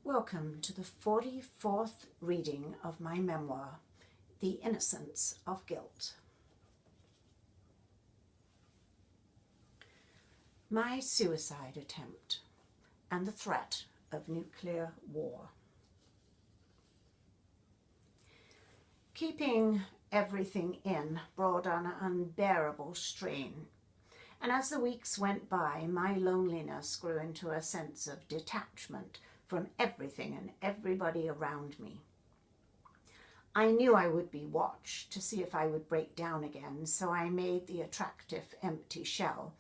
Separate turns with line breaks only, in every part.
Welcome to the 44th reading of my memoir, The Innocence of Guilt. My suicide attempt and the threat of nuclear war. Keeping everything in brought on an unbearable strain, and as the weeks went by, my loneliness grew into a sense of detachment from everything and everybody around me. I knew I would be watched to see if I would break down again, so I made the attractive empty shell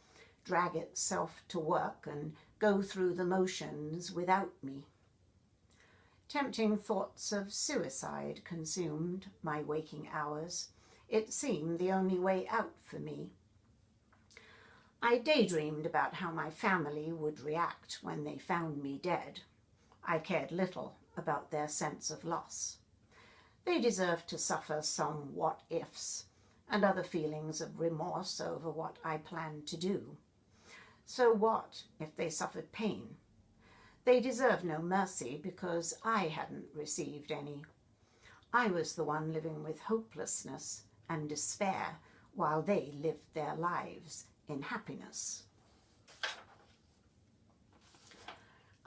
drag itself to work and go through the motions without me. Tempting thoughts of suicide consumed my waking hours. It seemed the only way out for me. I daydreamed about how my family would react when they found me dead. I cared little about their sense of loss. They deserved to suffer some what-ifs and other feelings of remorse over what I planned to do. So what if they suffered pain? They deserved no mercy because I hadn't received any. I was the one living with hopelessness and despair while they lived their lives in happiness.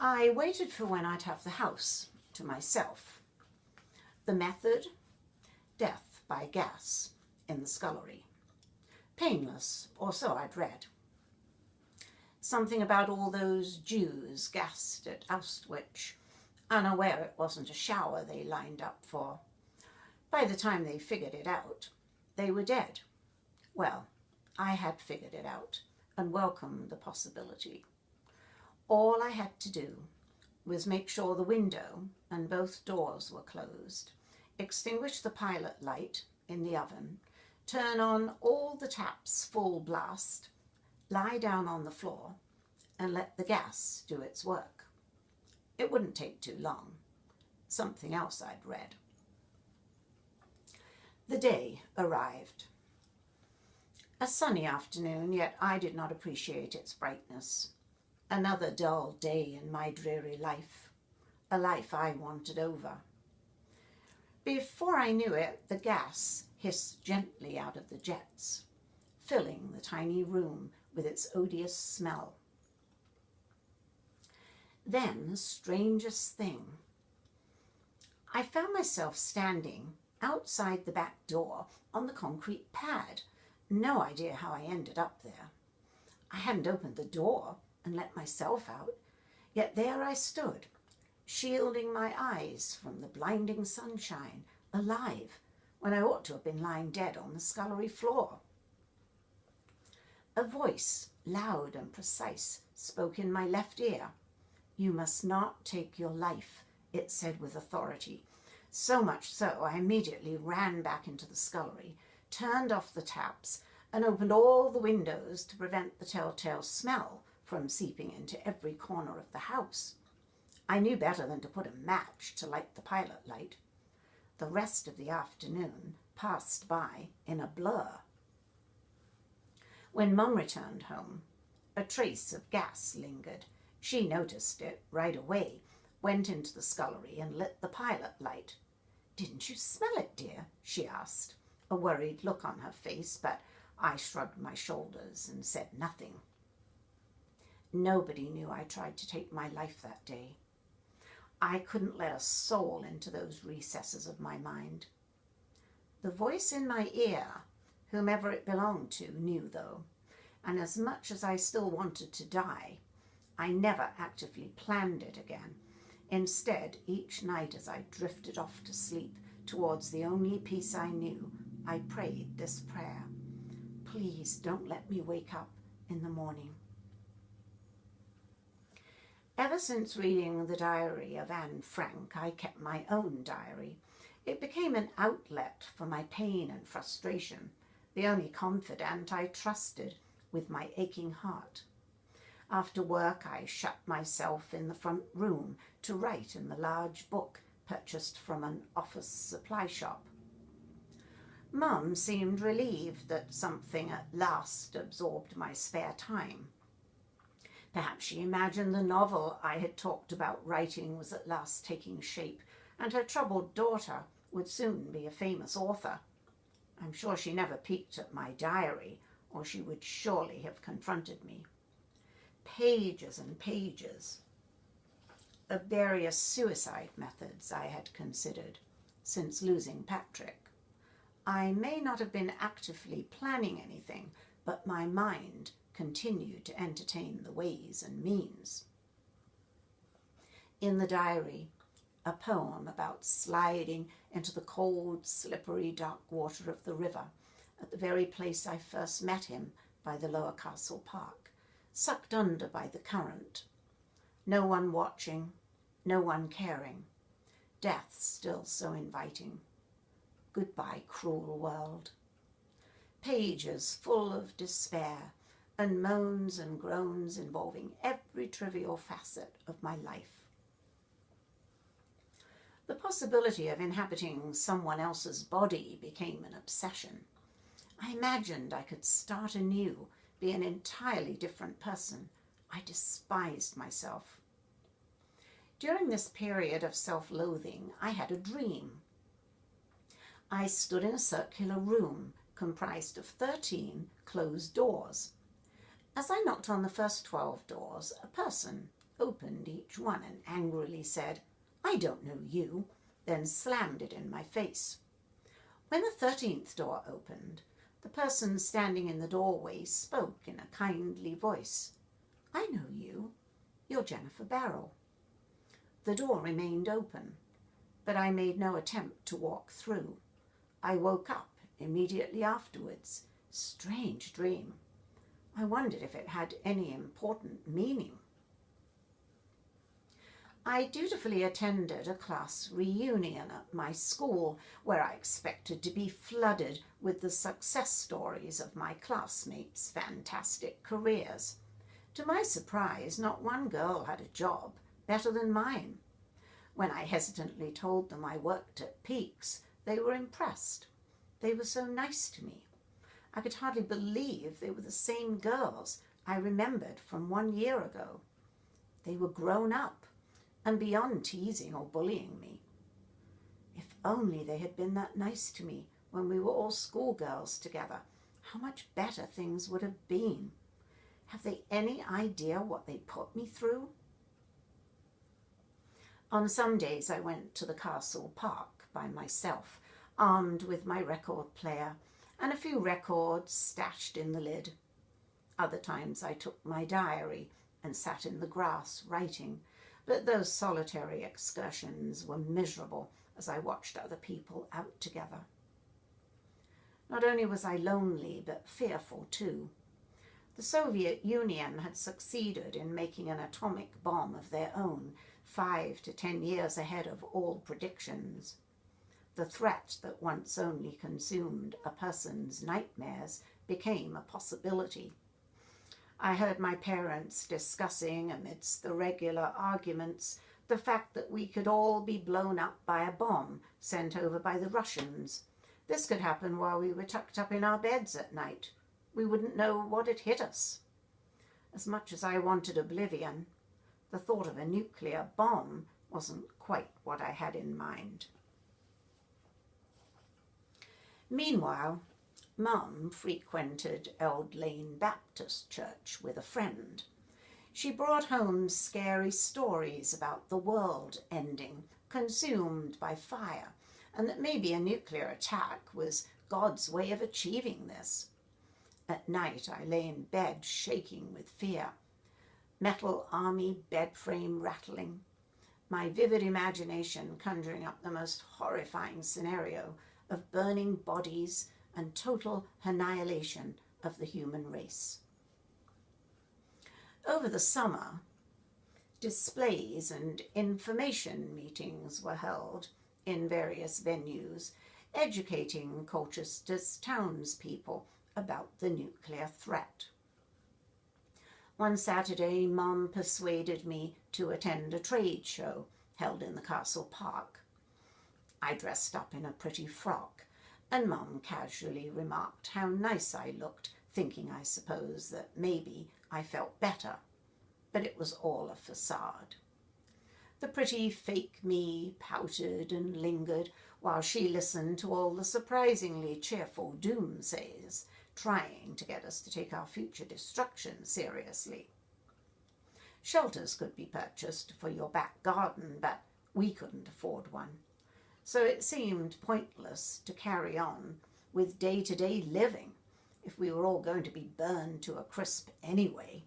I waited for when I'd have the house to myself. The method? Death by gas in the scullery. Painless, or so I'd read. Something about all those Jews gassed at Auschwitz, unaware it wasn't a shower they lined up for. By the time they figured it out, they were dead. Well, I had figured it out and welcomed the possibility. All I had to do was make sure the window and both doors were closed, extinguish the pilot light in the oven, turn on all the taps full blast, lie down on the floor, and let the gas do its work. It wouldn't take too long. Something else I'd read. The day arrived. A sunny afternoon, yet I did not appreciate its brightness. Another dull day in my dreary life, a life I wanted over. Before I knew it, the gas hissed gently out of the jets, filling the tiny room with its odious smell. Then, strangest thing, I found myself standing outside the back door on the concrete pad. No idea how I ended up there. I hadn't opened the door and let myself out, yet there I stood, shielding my eyes from the blinding sunshine, alive, when I ought to have been lying dead on the scullery floor. A voice, loud and precise, spoke in my left ear. "You must not take your life," it said with authority. So much so, I immediately ran back into the scullery, turned off the taps, and opened all the windows to prevent the telltale smell from seeping into every corner of the house. I knew better than to put a match to light the pilot light. The rest of the afternoon passed by in a blur. When Mum returned home, a trace of gas lingered. She noticed it right away, went into the scullery and lit the pilot light. "Didn't you smell it, dear?" she asked, a worried look on her face, but I shrugged my shoulders and said nothing. Nobody knew I tried to take my life that day. I couldn't let a soul into those recesses of my mind. The voice in my ear, whomever it belonged to, knew though, and as much as I still wanted to die, I never actively planned it again. Instead, each night as I drifted off to sleep towards the only peace I knew, I prayed this prayer: "Please don't let me wake up in the morning." Ever since reading the diary of Anne Frank, I kept my own diary. It became an outlet for my pain and frustration, the only confidant I trusted with my aching heart. After work, I shut myself in the front room to write in the large book purchased from an office supply shop. Mum seemed relieved that something at last absorbed my spare time. Perhaps she imagined the novel I had talked about writing was at last taking shape, and her troubled daughter would soon be a famous author. I'm sure she never peeked at my diary, or she would surely have confronted me. Pages and pages of various suicide methods I had considered since losing Patrick. I may not have been actively planning anything, but my mind continued to entertain the ways and means. In the diary, a poem about sliding into the cold, slippery, dark water of the river at the very place I first met him by the Lower Castle Park, sucked under by the current. No one watching, no one caring. Death still so inviting. Goodbye, cruel world. Pages full of despair and moans and groans involving every trivial facet of my life. The possibility of inhabiting someone else's body became an obsession. I imagined I could start anew, be an entirely different person. I despised myself. During this period of self-loathing, I had a dream. I stood in a circular room comprised of 13 closed doors. As I knocked on the first 12 doors, a person opened each one and angrily said, "I don't know you," then slammed it in my face. When the 13th door opened, the person standing in the doorway spoke in a kindly voice. "I know you. You're Jennifer Barrell." The door remained open, but I made no attempt to walk through. I woke up immediately afterwards. Strange dream. I wondered if it had any important meaning. I dutifully attended a class reunion at my school, where I expected to be flooded with the success stories of my classmates' fantastic careers. To my surprise, not one girl had a job better than mine. When I hesitantly told them I worked at Peaks, they were impressed. They were so nice to me. I could hardly believe they were the same girls I remembered from 1 year ago. They were grown up and beyond teasing or bullying me. If only they had been that nice to me when we were all schoolgirls together, how much better things would have been. Have they any idea what they put me through? On some days I went to the castle park by myself, armed with my record player and a few records stashed in the lid. Other times I took my diary and sat in the grass writing, but those solitary excursions were miserable as I watched other people out together. Not only was I lonely, but fearful too. The Soviet Union had succeeded in making an atomic bomb of their own, 5 to 10 years ahead of all predictions. The threat that once only consumed a person's nightmares became a possibility. I heard my parents discussing, amidst the regular arguments, the fact that we could all be blown up by a bomb sent over by the Russians. This could happen while we were tucked up in our beds at night. We wouldn't know what had hit us. As much as I wanted oblivion, the thought of a nuclear bomb wasn't quite what I had in mind. Meanwhile, Mum frequented Eld Lane Baptist Church with a friend. She brought home scary stories about the world ending, consumed by fire, and that maybe a nuclear attack was God's way of achieving this. At night I lay in bed shaking with fear, metal army bed frame rattling, my vivid imagination conjuring up the most horrifying scenario of burning bodies and total annihilation of the human race. Over the summer, displays and information meetings were held in various venues, educating Colchester's townspeople about the nuclear threat. One Saturday, Mum persuaded me to attend a trade show held in the castle park. I dressed up in a pretty frock, and Mum casually remarked how nice I looked, thinking, I suppose, that maybe I felt better. but it was all a facade. The pretty fake me pouted and lingered while she listened to all the surprisingly cheerful doomsayers trying to get us to take our future destruction seriously. Shelters could be purchased for your back garden, but we couldn't afford one. So it seemed pointless to carry on with day-to-day living if we were all going to be burned to a crisp anyway.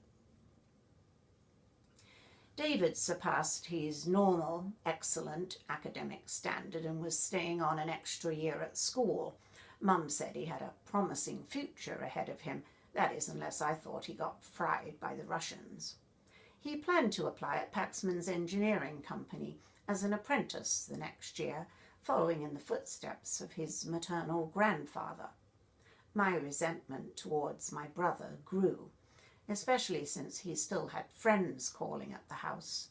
David surpassed his normal, excellent academic standard and was staying on an extra year at school. Mum said he had a promising future ahead of him, that is, unless I thought he got fried by the Russians. He planned to apply at Paxman's engineering company as an apprentice the next year, following in the footsteps of his maternal grandfather. My resentment towards my brother grew, especially since he still had friends calling at the house,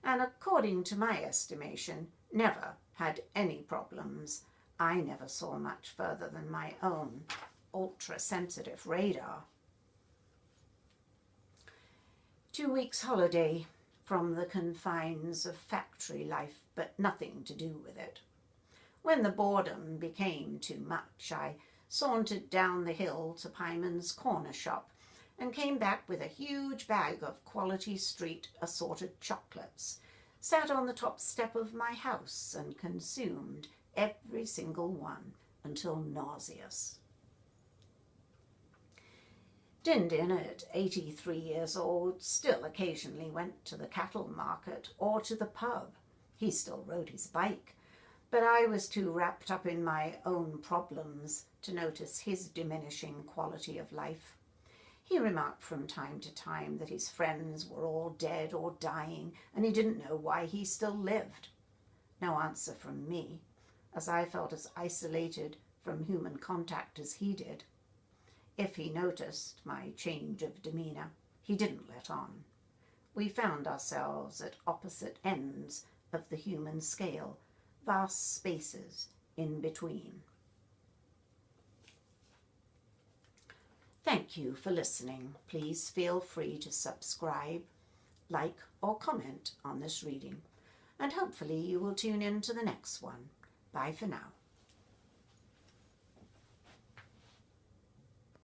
and according to my estimation, never had any problems. I never saw much further than my own ultra-sensitive radar. 2 weeks holiday from the confines of factory life, but nothing to do with it. When the boredom became too much, I sauntered down the hill to Pyman's corner shop and came back with a huge bag of Quality Street assorted chocolates, sat on the top step of my house and consumed every single one until nauseous. Dindin, at 83 years old, still occasionally went to the cattle market or to the pub. He still rode his bike, but I was too wrapped up in my own problems to notice his diminishing quality of life. He remarked from time to time that his friends were all dead or dying, and he didn't know why he still lived. No answer from me, as I felt as isolated from human contact as he did. If he noticed my change of demeanour, he didn't let on. We found ourselves at opposite ends of the human scale, vast spaces in between. Thank you for listening. Please feel free to subscribe, like, or comment on this reading, and hopefully you will tune in to the next one. Bye for now.